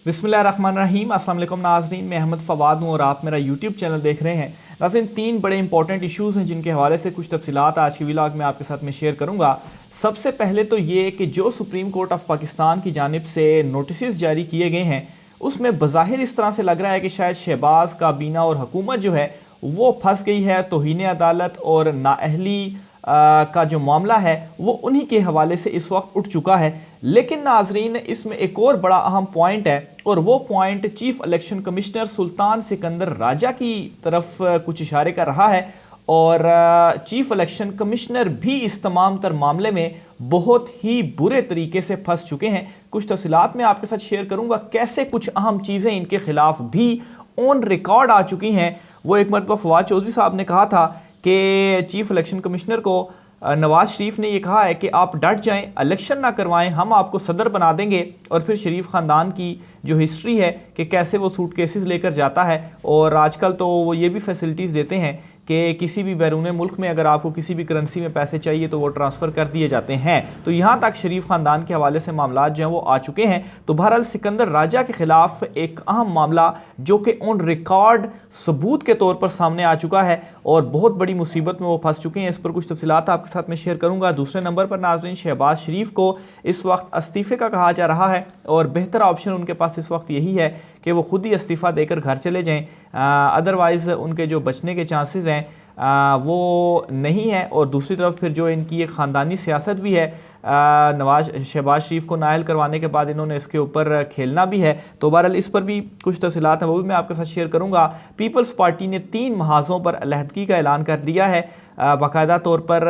बिस्मिल्लाहिर्रहमानिर्रहीम। अस्सलाम वालेकुम नाज़रीन, मैं अहमद फ़वाद हूँ और आप मेरा यूट्यूब चैनल देख रहे हैं। नाज़रीन, तीन बड़े इंपॉर्टेंट इश्यूज़ हैं जिनके हवाले से कुछ तफसीलात आज के व्लॉग में आपके साथ में शेयर करूँगा। सबसे पहले तो ये कि जो सुप्रीम कोर्ट ऑफ पाकिस्तान की जानिब से नोटिस जारी किए गए हैं उसमें बज़ाहिर इस तरह से लग रहा है कि शायद शहबाज, काबीना और हुकूमत जो है वो फंस गई है। तौहीन अदालत और नाअहली का जो मामला है वो उन्हीं के हवाले से इस वक्त उठ चुका है। लेकिन नाजरीन, इसमें एक और बड़ा अहम पॉइंट है और वो पॉइंट चीफ इलेक्शन कमिश्नर सुल्तान सिकंदर राजा की तरफ कुछ इशारे कर रहा है और चीफ इलेक्शन कमिश्नर भी इस तमाम तर मामले में बहुत ही बुरे तरीके से फंस चुके हैं। कुछ तफसीलात मैं आपके साथ शेयर करूंगा कैसे कुछ अहम चीज़ें इनके खिलाफ भी ऑन रिकॉर्ड आ चुकी हैं। वो एक मरतबा फवाद चौधरी साहब ने कहा था कि चीफ इलेक्शन कमिश्नर को नवाज शरीफ ने यह कहा है कि आप डट जाएं, इलेक्शन ना करवाएं, हम आपको सदर बना देंगे। और फिर शरीफ ख़ानदान की जो हिस्ट्री है कि कैसे वो सूट केसेस लेकर जाता है और आजकल तो वो ये भी फैसिलिटीज़ देते हैं कि किसी भी बैरून मुल्क में अगर आपको किसी भी करेंसी में पैसे चाहिए तो वो ट्रांसफ़र कर दिए जाते हैं। तो यहाँ तक शरीफ ख़ानदान के हवाले से मामला जो हैं वो आ चुके हैं। तो बहरहाल सिकंदर राजा के ख़िलाफ़ एक अहम मामला जो कि ऑन रिकॉर्ड सबूत के तौर पर सामने आ चुका है और बहुत बड़ी मुसीबत में वो फंस चुके हैं। इस पर कुछ तफसीलात आपके साथ में शेयर करूँगा। दूसरे नंबर पर नाज़रीन, शहबाज शरीफ को इस वक्त इस्तीफ़े का कहा जा रहा है और बेहतर ऑप्शन उनके पास इस वक्त यही है कि वो खुद ही इस्तीफ़ा देकर घर चले जाएँ। अदरवाइज़ उनके जो बचने के चांसेस हैं वो नहीं है। और दूसरी तरफ फिर जो इनकी एक ख़ानदानी सियासत भी है, शहबाज शरीफ को नाअहल करवाने के बाद इन्होंने इसके ऊपर खेलना भी है। तो बहरहाल इस पर भी कुछ तफसीलात हैं वो भी मैं आपके साथ शेयर करूँगा। पीपल्स पार्टी ने 3 महाज़ों पर अलहदगी का ऐलान कर दिया है बाकायदा तौर पर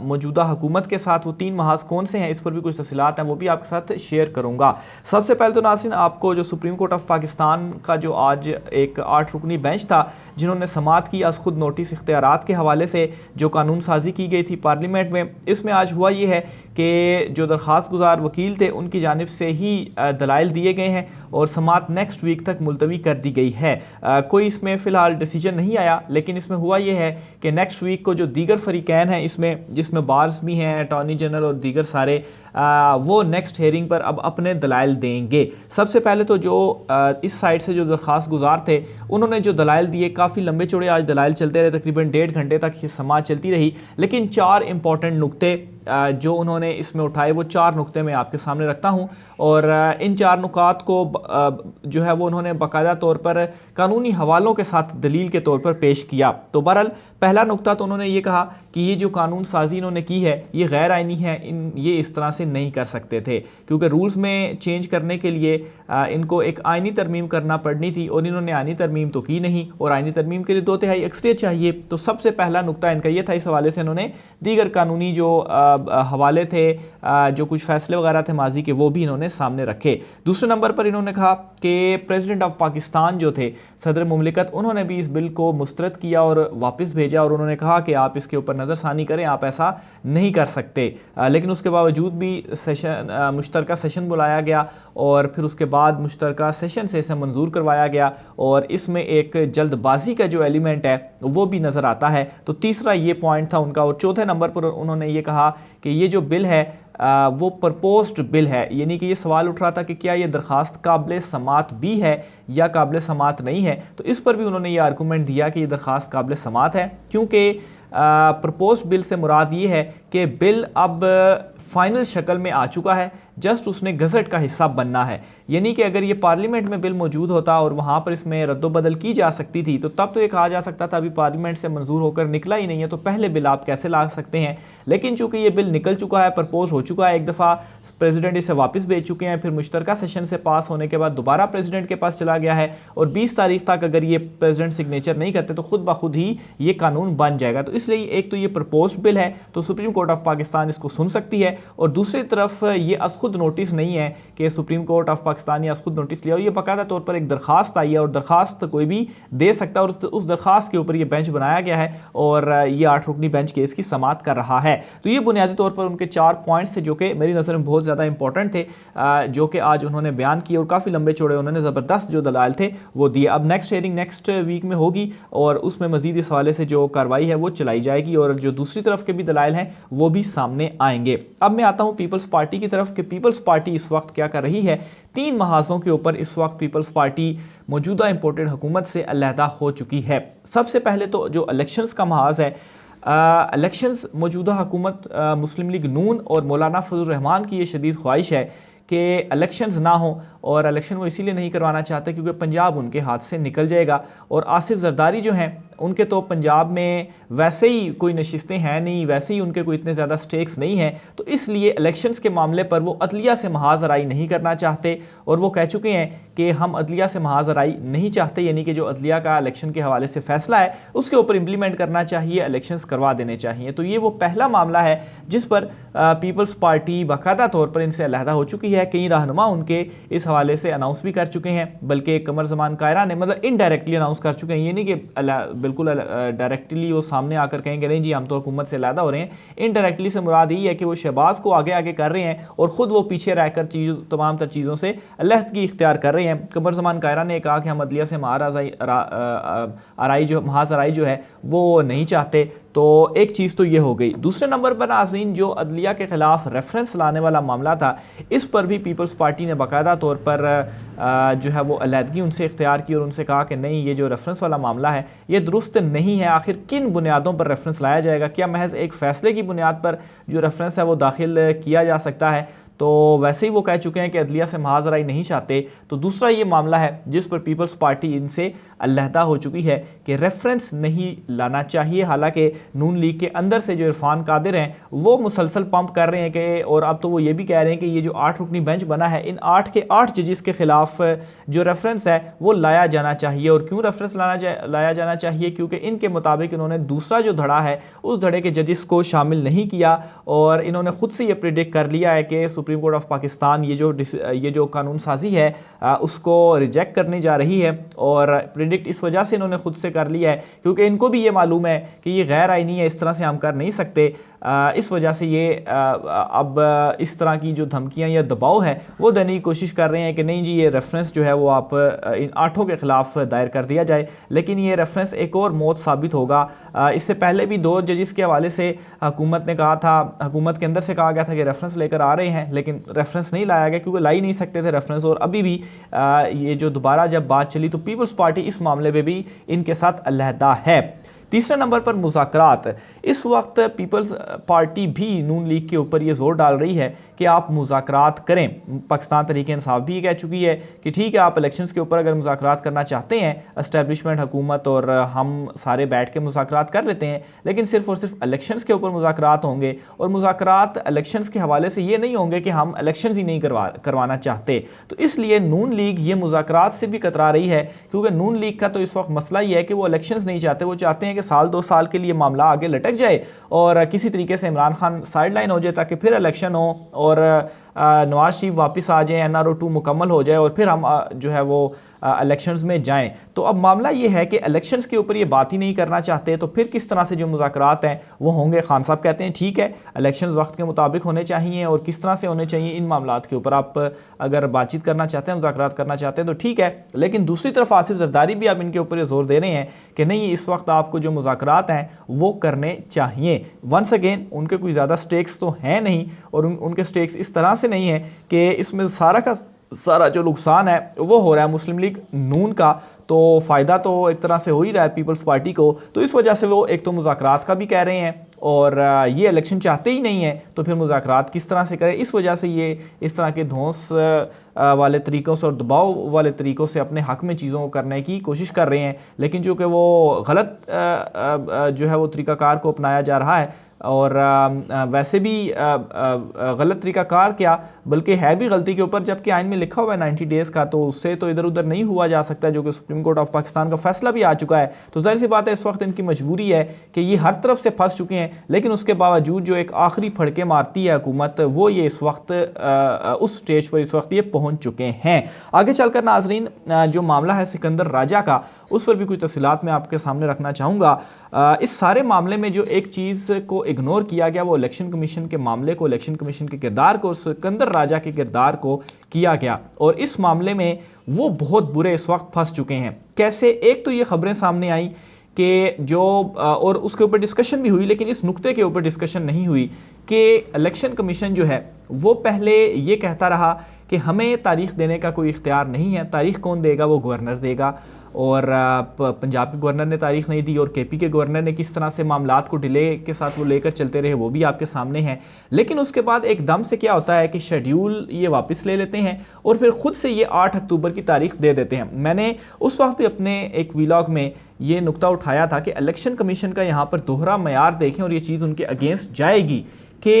मौजूदा हुकूमत के साथ। वो 3 महाज कौन से हैं इस पर भी कुछ तफसीलात हैं वो भी आपके साथ शेयर करूँगा। सबसे पहले तो नाज़रीन, आपको जो सुप्रीम कोर्ट ऑफ पाकिस्तान का जो आज एक 8 रुकनी बेंच था जिन्होंने समाअत की अज खुद नोटिस इख्तियारात के हवाले से जो कानून साजी की गई थी पार्लियामेंट में, इसमें आज हुआ ये है कि जो दरख्वास्त गुजार वकील थे उनकी जानिब से ही दलाइल दिए गए हैं और समाअत नेक्स्ट वीक तक मुलतवी कर दी गई है। कोई इसमें फ़िलहाल डिसीजन नहीं आया, लेकिन इसमें हुआ ये है कि नेक्स्ट वीक को जो दीगर फरीकैन हैं इसमें, जिसमें बार्स भी हैं, अटॉर्नी जनरल और दीगर सारे, वो नेक्स्ट हेयरिंग पर अब अपने दलाइल देंगे। सबसे पहले तो जो इस साइड से जो दरख्वास्त गुजार थे उन्होंने जो दलाइल दिए काफ़ी लंबे चौड़े आज दलाइल चलते रहे, तकरीबन 1.5 घंटे तक ये समाअत चलती रही। लेकिन 4 इंपॉर्टेंट नुक्ते जो उन्होंने इसमें उठाए वो 4 नुक्ते मैं आपके सामने रखता हूँ और इन 4 नुकात को जो है वो उन्होंने बाकायदा तौर पर कानूनी हवालों के साथ दलील के तौर पर पेश किया। तो बहरहाल पहला नुक्ता तो उन्होंने ये कहा कि ये जो कानून साजी इन्होंने की है ये गैर आइनी है, ये इस तरह से नहीं कर सकते थे क्योंकि रूल्स में चेंज करने के लिए इनको एक आइनी तरमीम करना पड़नी थी और इन्होंने आइनी तरमीम तो की नहीं और आइनी तरमीम के लिए 2/3 अक्सरियत चाहिए। तो सबसे पहला नुक्ता इनका ये था। इस हवाले से इन्होंने दीगर कानूनी जो हवाले थे, जो कुछ फैसले वगैरह थे माजी के, वो भी इन्होंने सामने रखे। दूसरे नंबर पर इन्होंने कहा कि प्रेसिडेंट ऑफ पाकिस्तान जो थे, सदर मुमलिकत, उन्होंने भी इस बिल को मुस्तरद किया और वापस भेजा और उन्होंने कहा कि आप इसके ऊपर नज़रसानी करें, आप ऐसा नहीं कर सकते। लेकिन उसके बावजूद भी मुश्तरका सेशन बुलाया गया और फिर उसके बाद मुश्तरका सेशन से इसे मंजूर करवाया गया और इसमें एक जल्दबाजी का जो एलिमेंट है वो भी नज़र आता है। तो तीसरा ये पॉइंट था उनका। और चौथे नंबर पर उन्होंने ये कहा कि ये जो बिल है वो प्रपोज्ड बिल है, यानी कि ये सवाल उठ रहा था कि क्या ये दरख्वास्त काबिल समाअत भी है या काबिल समाअत नहीं है। तो इस पर भी उन्होंने ये आर्गूमेंट दिया कि ये दरख्वास्त काबिल समाअत है क्योंकि प्रपोज्ड बिल से मुराद ये है कि बिल अब फाइनल शक्ल में आ चुका है, जस्ट उसने गज़ट का हिस्सा बनना है। यानी कि अगर ये पार्लियामेंट में बिल मौजूद होता और वहाँ पर इसमें रद्दोबदल की जा सकती थी तो तब तो ये कहा जा सकता था अभी पार्लियामेंट से मंजूर होकर निकला ही नहीं है तो पहले बिल आप कैसे ला सकते हैं। लेकिन चूंकि ये बिल निकल चुका है, प्रपोज हो चुका है, एक दफ़ा प्रेसिडेंट इसे वापस भेज चुके हैं, फिर मुश्तरका सेशन से पास होने के बाद दोबारा प्रेसिडेंट के पास चला गया है और 20 तारीख तक अगर ये प्रेसिडेंट सिग्नेचर नहीं करते तो खुद ब खुद ही ये कानून बन जाएगा। तो इसलिए एक तो ये प्रपोज बिल है तो सुप्रीम कोर्ट ऑफ पाकिस्तान इसको सुन सकती है और दूसरी तरफ ये अज़खुद नोटिस नहीं है कि सुप्रीम कोर्ट ऑफ पाकिस्तान ने अज़खुद नोटिस लिया और ये बाकायदा तौर पर एक दरख्वास्त आई है और दरख्वास्त कोई भी दे सकता है और उस दरख्वास्त के ऊपर ये बेंच बनाया गया है और ये 8 रुकनी बेंच केस की समाअत कर रहा है। तो ये बुनियादी तौर पर उनके 4 पॉइंट्स थे जो कि मेरी नज़र में बहुत ज़्यादा इंपॉर्टेंट थे, जो कि आज उन्होंने बयान किए और काफ़ी लंबे चौड़े उन्होंने ज़बरदस्त जो दलाइल थे वो दिए। अब नेक्स्ट हेयरिंग नेक्स्ट वीक में होगी और उसमें मज़ीद इस हवाले से जो कार्रवाई है वो चलाई जाएगी और जो दूसरी तरफ के भी दलाइल हैं वो भी सामने आएंगे। अब मैं आता हूँ पीपल्स पार्टी की तरफ कि पीपल्स पार्टी इस वक्त क्या कर रही है। तीन महाजों के ऊपर इस वक्त पीपल्स पार्टी मौजूदा इम्पोर्टेड हुकूमत से अलहदा हो चुकी है। सबसे पहले तो जो इलेक्शंस का महाज है, इलेक्शंस मौजूदा हुकूमत मुस्लिम लीग नून और मौलाना फजल रहमान की ये शदीद ख्वाहिश है कि इलेक्शंस ना हो, और इलेक्शन वो इसीलिए नहीं करवाना चाहते क्योंकि पंजाब उनके हाथ से निकल जाएगा। और आसिफ जरदारी जो हैं उनके तो पंजाब में वैसे ही कोई नशिस्तें हैं नहीं, वैसे ही उनके कोई इतने ज़्यादा स्टेक्स नहीं हैं, तो इसलिए इलेक्शंस के मामले पर वो अदलिया से महाज राय नहीं करना चाहते। और वो कह चुके हैं कि हम अदलिया से महाज राय नहीं चाहते, यानी कि जो अदलिया का इलेक्शन के हवाले से फैसला है उसके ऊपर इम्प्लीमेंट करना चाहिए, इलेक्शंस करवा देने चाहिए। तो ये वो पहला मामला है जिस पर पीपल्स पार्टी बाकायदा तौर पर इनसे अलहदा हो चुकी है। कई रहनुमा उनके इस हवाले से अनाउंस भी कर चुके हैं, बल्कि कमर जमान कायरा ने मतलब इनडायरेक्टली अनाउंस कर चुके हैं, ये नहीं कि बिल्कुल डायरेक्टली वो सामने आकर कहेंगे नहीं जी हम तो हुकूमत से अलहदा हो रहे हैं। इनडायरेक्टली से मुराद यही है कि वो शहबाज को आगे आगे कर रहे हैं और ख़ुद वो पीछे रहकर तमाम तर चीज़ों से अलहदगी इख्तियार कर रहे हैं। कमर जमान कायरा ने कहा कि हम अदलिया से महाज आराई जो है वो नहीं चाहते। तो एक चीज़ तो ये हो गई। दूसरे नंबर पर नाज़रीन जो अदलिया के ख़िलाफ़ रेफरेंस लाने वाला मामला था, इस पर भी पीपल्स पार्टी ने बाकायदा तौर पर जो है वो अलहदगी उनसे इख्तियार की और उनसे कहा कि नहीं ये जो रेफरेंस वाला मामला है ये दुरुस्त नहीं है। आखिर किन बुनियादों पर रेफरेंस लाया जाएगा? क्या महज एक फ़ैसले की बुनियाद पर जो रेफरेंस है वो दाखिल किया जा सकता है? तो वैसे ही वो कह चुके हैं कि अदलिया से महाज राय नहीं चाहते। तो दूसरा ये मामला है जिस पर पीपल्स पार्टी इनसे अलहदा हो चुकी है कि रेफरेंस नहीं लाना चाहिए। हालांकि नून लीग के अंदर से जो इरफान कादिर हैं वो मुसलसल पंप कर रहे हैं कि, और अब तो वो ये भी कह रहे हैं कि ये जो 8 रुकनी बेंच बना है इन 8 के 8 जजिस के खिलाफ जो रेफरेंस है वो लाया जाना चाहिए। और क्यों रेफरेंस लाया जाना चाहिए? क्योंकि इनके मुताबिक इन्होंने दूसरा जो धड़ा है उस धड़े के जजिस को शामिल नहीं किया और इन्होंने खुद से ये प्रिडिक्ट कर लिया है कि सुप्रीम कोर्ट ऑफ पाकिस्तान ये जो कानून साजी है उसको रिजेक्ट करने जा रही है। और प्रिडिक्ट इस वजह से इन्होंने खुद से कर लिया है क्योंकि इनको भी ये मालूम है कि ये गैर आईनी है, इस तरह से हम कर नहीं सकते। इस वजह से ये अब इस तरह की जो धमकियां या दबाव है वो देने की कोशिश कर रहे हैं कि नहीं जी ये रेफरेंस जो है वो आप इन 8 के ख़िलाफ़ दायर कर दिया जाए। लेकिन ये रेफरेंस एक और मौत साबित होगा। इससे पहले भी 2 जजिस के हवाले से हुकूमत ने कहा था, हुकूमत के अंदर से कहा गया था कि रेफरेंस लेकर आ रहे हैं, लेकिन रेफरेंस नहीं लाया गया क्योंकि ला ही नहीं सकते थे रेफरेंस। और अभी भी ये जो दोबारा जब बात चली तो पीपल्स पार्टी इस मामले में भी इनके साथ अलहदा है। तीसरे नंबर पर मुज़ाकरात। इस वक्त पीपल्स पार्टी भी नून लीग के ऊपर ये जोर डाल रही है कि आप मुज़ाकरात करें। पाकिस्तान तहरीक-ए-इंसाफ भी कह चुकी है कि ठीक है आप इलेक्शंस के ऊपर अगर मुज़ाकरात करना चाहते हैं, एस्टेब्लिशमेंट हुकूमत और हम सारे बैठ के मुज़ाकरात कर लेते हैं, लेकिन सिर्फ और सिर्फ इलेक्शंस के ऊपर मुज़ाकरात होंगे। और मुज़ाकरात इलेक्शंस के हवाले से ये नहीं होंगे कि हम इलेक्शंस ही नहीं करवाना चाहते। तो इसलिए नून लीग ये मुज़ाकरात से भी कतरा रही है क्योंकि नून लीग का तो इस वक्त मसला ही है कि वो इलेक्शंस नहीं चाहते। वो चाहते हैं कि साल 2 साल के लिए मामला आगे लटक जाए और किसी तरीके से इमरान खान साइड लाइन हो जाए ताकि फिर इलेक्शन हो और नवाज शरीफ वापस आ जाए, NRO 2 मुकम्मल हो जाए और फिर हम जो है वो इलेक्शंस में जाएं। तो अब मामला ये है कि इलेक्शंस के ऊपर ये बात ही नहीं करना चाहते, तो फिर किस तरह से जो मुज़ाकरात हैं वो होंगे? खान साहब कहते हैं ठीक है इलेक्शंस वक्त के मुताबिक होने चाहिए और किस तरह से होने चाहिए इन मामलात के ऊपर आप अगर बातचीत करना चाहते हैं, मुज़ाकरात करना चाहते हैं तो ठीक है। लेकिन दूसरी तरफ आसिफ जरदारी भी अब इनके ऊपर ये जोर दे रहे हैं कि नहीं इस वक्त आपको जो मुज़ाकरात हैं वो करने चाहिए। वंस अगेन उनके कोई ज़्यादा स्टेक्स तो हैं नहीं और उनके स्टेक्स इस तरह से नहीं है कि इसमें सारा का सारा जो नुकसान है वो हो रहा है मुस्लिम लीग नून का, तो फ़ायदा तो एक तरह से हो ही रहा है पीपल्स पार्टी को। तो इस वजह से वो एक तो मुज़ाकरात का भी कह रहे हैं और ये इलेक्शन चाहते ही नहीं है, तो फिर मुज़ाकरात किस तरह से करें? इस वजह से ये इस तरह के धौंस वाले तरीक़ों से और दबाव वाले तरीक़ों से अपने हक़ में चीज़ों को करने की कोशिश कर रहे हैं। लेकिन चूँकि वो गलत जो है वो तरीक़ाकार को अपनाया जा रहा है और वैसे भी गलत तरीक़ाकार क्या बल्कि है भी गलती के ऊपर, जबकि आइन में लिखा हुआ है 90 डेज़ का, तो उससे तो इधर उधर नहीं हुआ जा सकता, जो कि सुप्रीम कोर्ट ऑफ पाकिस्तान का फैसला भी आ चुका है। तो ज़ाहिर सी बात है इस वक्त इनकी मजबूरी है कि ये हर तरफ से फंस चुके हैं, लेकिन उसके बावजूद जो एक आखिरी फड़के मारती है हुकूमत, वो ये इस वक्त उस स्टेज पर इस वक्त ये पहुँच चुके हैं। आगे चलकर नाजरीन जो मामला है सिकंदर राजा का, उस पर भी कुछ तफसीलात मैं आपके सामने रखना चाहूँगा। इस सारे मामले में जो एक चीज़ को इग्नोर किया गया वो इलेक्शन कमीशन के मामले को, इलेक्शन कमीशन के किरदार को, सिकंदर राजा के किरदार को किया गया। और इस मामले में वो बहुत बुरे इस वक्त फंस चुके हैं। कैसे? एक तो ये खबरें सामने आई कि जो और उसके ऊपर डिस्कशन भी हुई, लेकिन इस नुक्ते के ऊपर डिस्कशन नहीं हुई कि इलेक्शन कमीशन जो है वो पहले ये कहता रहा कि हमें तारीख देने का कोई इख्तियार नहीं है, तारीख कौन देगा, वो गवर्नर देगा। और पंजाब के गवर्नर ने तारीख नहीं दी और केपी के गवर्नर ने किस तरह से मामलात को डिले के साथ वो लेकर चलते रहे वो भी आपके सामने है। लेकिन उसके बाद एकदम से क्या होता है कि शेड्यूल ये वापस ले लेते हैं और फिर खुद से ये 8 अक्टूबर की तारीख दे देते हैं। मैंने उस वक्त भी अपने एक व्लॉग में ये नुक्ता उठाया था कि इलेक्शन कमीशन का यहाँ पर दोहरा मयार देखें और ये चीज़ उनके अगेंस्ट जाएगी कि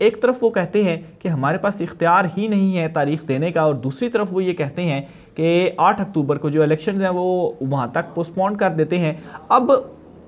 एक तरफ वो कहते हैं कि हमारे पास इख्तियार ही नहीं है तारीख देने का, और दूसरी तरफ वो ये कहते हैं कि 8 अक्टूबर को जो इलेक्शंस हैं वो वहाँ तक पोस्टपोन कर देते हैं। अब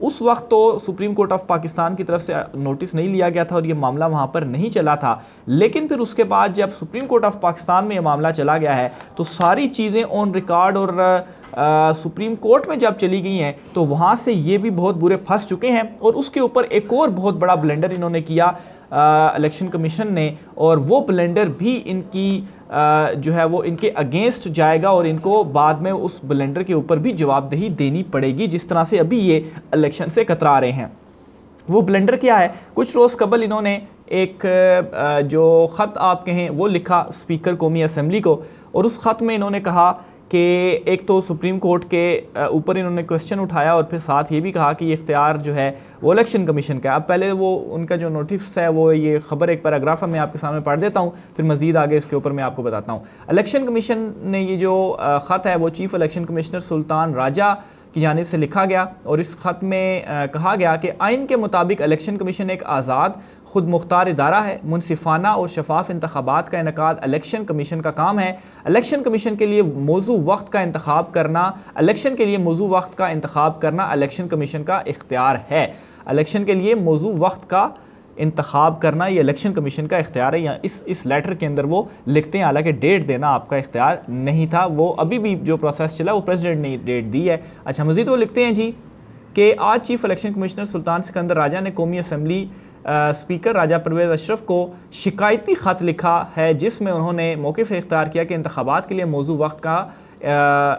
उस वक्त तो सुप्रीम कोर्ट ऑफ पाकिस्तान की तरफ से नोटिस नहीं लिया गया था और ये मामला वहाँ पर नहीं चला था, लेकिन फिर उसके बाद जब सुप्रीम कोर्ट ऑफ पाकिस्तान में ये मामला चला गया है तो सारी चीज़ें ऑन रिकॉर्ड और सुप्रीम कोर्ट में जब चली गई हैं तो वहाँ से ये भी बहुत बुरे फंस चुके हैं। और उसके ऊपर एक और बहुत बड़ा ब्लेंडर इन्होंने किया इलेक्शन कमीशन ने, और वो ब्लेंडर भी इनकी जो है वो इनके अगेंस्ट जाएगा और इनको बाद में उस ब्लेंडर के ऊपर भी जवाबदेही देनी पड़ेगी, जिस तरह से अभी ये इलेक्शन से कतरा रहे हैं। वो ब्लेंडर क्या है? कुछ रोज़ कबल इन्होंने एक जो ख़त आप कहें वो लिखा स्पीकर कौमी असम्बली को, और उस ख़त में इन्होंने कहा कि एक तो सुप्रीम कोर्ट के ऊपर इन्होंने क्वेश्चन उठाया और फिर साथ ये भी कहा कि ये इख्तियार जो है वो इलेक्शन कमीशन का है। अब पहले वो उनका जो नोटिस है वो ये ख़बर एक पैराग्राफ मैं आपके सामने पढ़ देता हूँ, फिर मज़ीद आगे इसके ऊपर मैं आपको बताता हूँ। इलेक्शन कमीशन ने ये जो ख़त है वो chief election commissioner Sultan Raja की जानिब से लिखा गया, और इस ख़त में कहा गया कि आइन के मुताबिक इलेक्शन कमीशन एक आज़ाद खुद मुख्तार इदारा है। मुनसिफाना और शफाफ इंतखाबात का इनेकाद इलेक्शन कमीशन का काम है। इलेक्शन कमीशन के लिए मौजू वक्त का इंतखाब करना इलेक्शन के लिए मौजू वक्त का इंतखाब करना इलेक्शन कमीशन का इख्तियार है। इलेक्शन के लिए मौजू वक्त का इंतखाब करना ये इलेक्शन कमीशन का इख्तियार है। या इस लेटर के अंदर वो लिखते हैं, हालांकि डेट देना आपका इख्तियार नहीं था, वो अभी भी जो प्रोसेस चला वो प्रेसिडेंट ने डेट दी है। अच्छा, मज़ीद वो लिखते हैं जी कि आज चीफ इलेक्शन कमिश्नर सुल्तान सिकंदर राजा ने कौमी असम्बली स्पीकर राजा परवेज़ अशरफ को शिकायती ख़त लिखा है, जिसमें उन्होंने मौक़िफ़ इख्तियार किया कि इंतखाबात के लिए मौजू वक्त का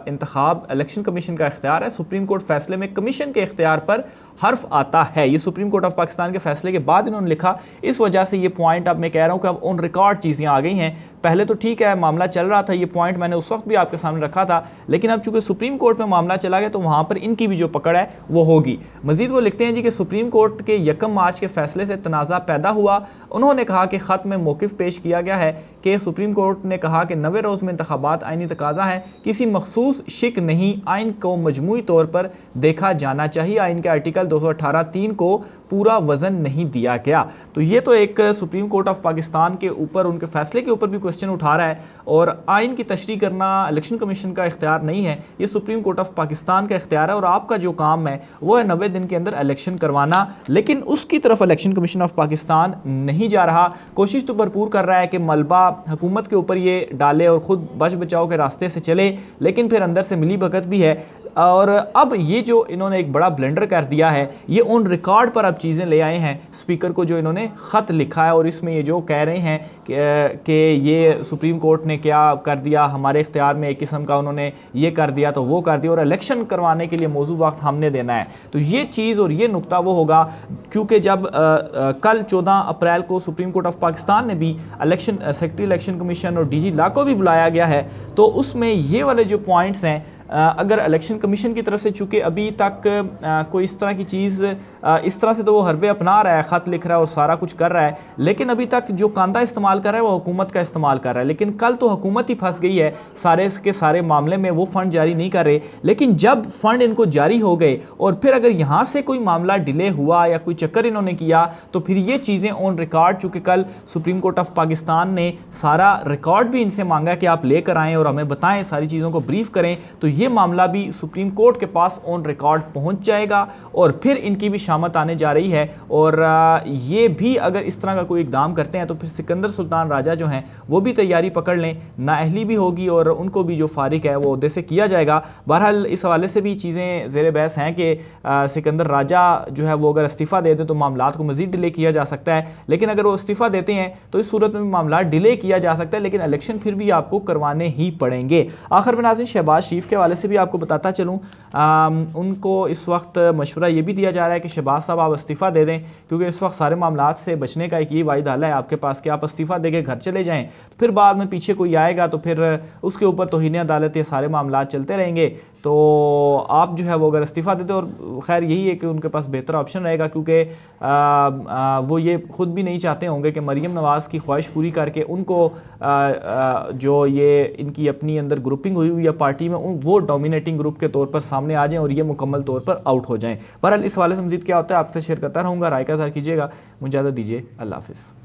इंतखाब इलेक्शन कमीशन का इख्तियार है। सुप्रीम कोर्ट फैसले में कमीशन के इख्तियार पर हर्फ आता है। ये सुप्रीम कोर्ट ऑफ पाकिस्तान के फैसले के बाद इन्होंने लिखा, इस वजह से ये पॉइंट अब मैं कह रहा हूँ कि अब ऑन रिकॉर्ड चीज़ें आ गई हैं। पहले तो ठीक है मामला चल रहा था, ये पॉइंट मैंने उस वक्त भी आपके सामने रखा था, लेकिन अब चूंकि सुप्रीम कोर्ट में मामला चला गया तो वहाँ पर इनकी भी जो पकड़ है वो होगी। मजीद वो लिखते हैं जी कि सुप्रीम कोर्ट के 1 मार्च के फैसले से तनाज़ा पैदा हुआ। उन्होंने कहा कि ख़त में मौक़िफ़ पेश किया गया है कि सुप्रीम कोर्ट ने कहा कि 90 रोज़ में इंतखाबात आइनी तकाज़ा है, किसी मखसूस शिक नहीं, आइन को मजमूई तौर पर देखा जाना चाहिए। आइन के आर्टिकल 218(3) को पूरा वजन नहीं दिया गया। तो ये तो एक सुप्रीम कोर्ट ऑफ पाकिस्तान के ऊपर उनके फैसले के ऊपर भी क्वेश्चन उठा रहा है, और आइन की तशरीह करना इलेक्शन कमीशन का इख्तियार नहीं है, ये सुप्रीम कोर्ट ऑफ पाकिस्तान का इख्तियार है, और आपका जो काम है वो है 90 दिन के अंदर इलेक्शन करवाना। लेकिन उसकी तरफ इलेक्शन कमीशन ऑफ पाकिस्तान नहीं जा रहा। कोशिश तो भरपूर कर रहा है कि मलबा हुकूमत के ऊपर ये डाले और ख़ुद बच बचाव के रास्ते से चले, लेकिन फिर अंदर से मिली भगत भी है। और अब ये जो इन्होंने एक बड़ा ब्लेंडर कर दिया है, ये ऑन रिकॉर्ड पर अब चीज़ें ले आए हैं स्पीकर को, जो इन्होंने ख़त लिखा है, और इसमें ये जो कह रहे हैं कि ये सुप्रीम कोर्ट ने क्या कर दिया, हमारे इख्तियार में एक किस्म का उन्होंने ये कर दिया तो वो कर दिया, और इलेक्शन करवाने के लिए मौजू वक्त हमने देना है। तो ये चीज़ और ये नुक्ता वो होगा, क्योंकि जब कल 14 अप्रैल को सुप्रीम कोर्ट ऑफ पाकिस्तान ने भी सेक्रेटरी इलेक्शन कमीशन और DG ला को भी बुलाया गया है, तो उसमें ये वाले जो पॉइंट्स हैं, अगर इलेक्शन कमीशन की तरफ से, चूँकि अभी तक कोई इस तरह की चीज़ इस तरह से तो वो हरबे अपना रहा है, ख़त लिख रहा है और सारा कुछ कर रहा है, लेकिन अभी तक जो कांदा इस्तेमाल कर रहा है वो हुकूमत का इस्तेमाल कर रहा है। लेकिन कल तो हुकूमत ही फंस गई है सारे के सारे मामले में, वो फ़ंड जारी नहीं कर रहे। लेकिन जब फ़ंड इनको जारी हो गए और फिर अगर यहाँ से कोई मामला डिले हुआ या कोई चक्कर इन्होंने किया, तो फिर ये चीज़ें ऑन रिकॉर्ड, चूँकि कल सुप्रीम कोर्ट ऑफ पाकिस्तान ने सारा रिकॉर्ड भी इनसे मांगा कि आप लेकर आएँ और हमें बताएँ, सारी चीज़ों को ब्रीफ करें, तो ये मामला भी सुप्रीम कोर्ट के पास ऑन रिकॉर्ड पहुंच जाएगा और फिर इनकी भी शामत आने जा रही है। और ये भी अगर इस तरह का कोई इकदाम करते हैं तो फिर सिकंदर सुल्तान राजा जो हैं वो भी तैयारी पकड़ लें, नाअहली भी होगी और उनको भी जो फारिग है वो ओहदे से किया जाएगा। बहरहाल इस हवाले से भी चीज़ें ज़ेर बहस हैं कि सिकंदर राजा जो है वो अगर इस्तीफ़ा दे दें तो मामलात को मज़ीद डिले किया जा सकता है, लेकिन अगर वो इस्तीफ़ा देते हैं तो इस सूरत में भी मामला डिले किया जा सकता है, लेकिन इलेक्शन फिर भी आपको करवाने ही पड़ेंगे। आखिर में नाज़रीन, शहबाज शरीफ के हवाले से भी आपको बताता चलूँ, उनको इस वक्त मशवरा ये भी दिया जा रहा है कि शहबाज साहब आप इस्तीफ़ा दे दें, क्योंकि इस वक्त सारे मामलात से बचने का एक ये वाहिद हल है आपके पास कि आप इस्तीफ़ा दे के घर चले जाएँ। फिर बाद में पीछे कोई आएगा तो फिर उसके ऊपर तौहीन अदालत ये सारे मामलात चलते रहेंगे। तो आप जो है वो अगर इस्तीफ़ा देते, और खैर यही है कि उनके पास बेहतर ऑप्शन रहेगा, क्योंकि वो ये ख़ुद भी नहीं चाहते होंगे कि मरीम नवाज़ की ख्वाहिश पूरी करके उनको जो ये इनकी अपनी अंदर ग्रुपिंग हुई हुई है पार्टी में, वो डोमिनेटिंग ग्रुप के तौर पर सामने आ जाएं और ये मुकम्मल तौर पर आउट हो जाएं। बहरहाल इस वाले से मज़ीद क्या होता है आपसे शेयर करता रहूँगा, राय का इज़हार कीजिएगा। मुझे इजाज़त दीजिए, अल्लाह हाफ़िज़।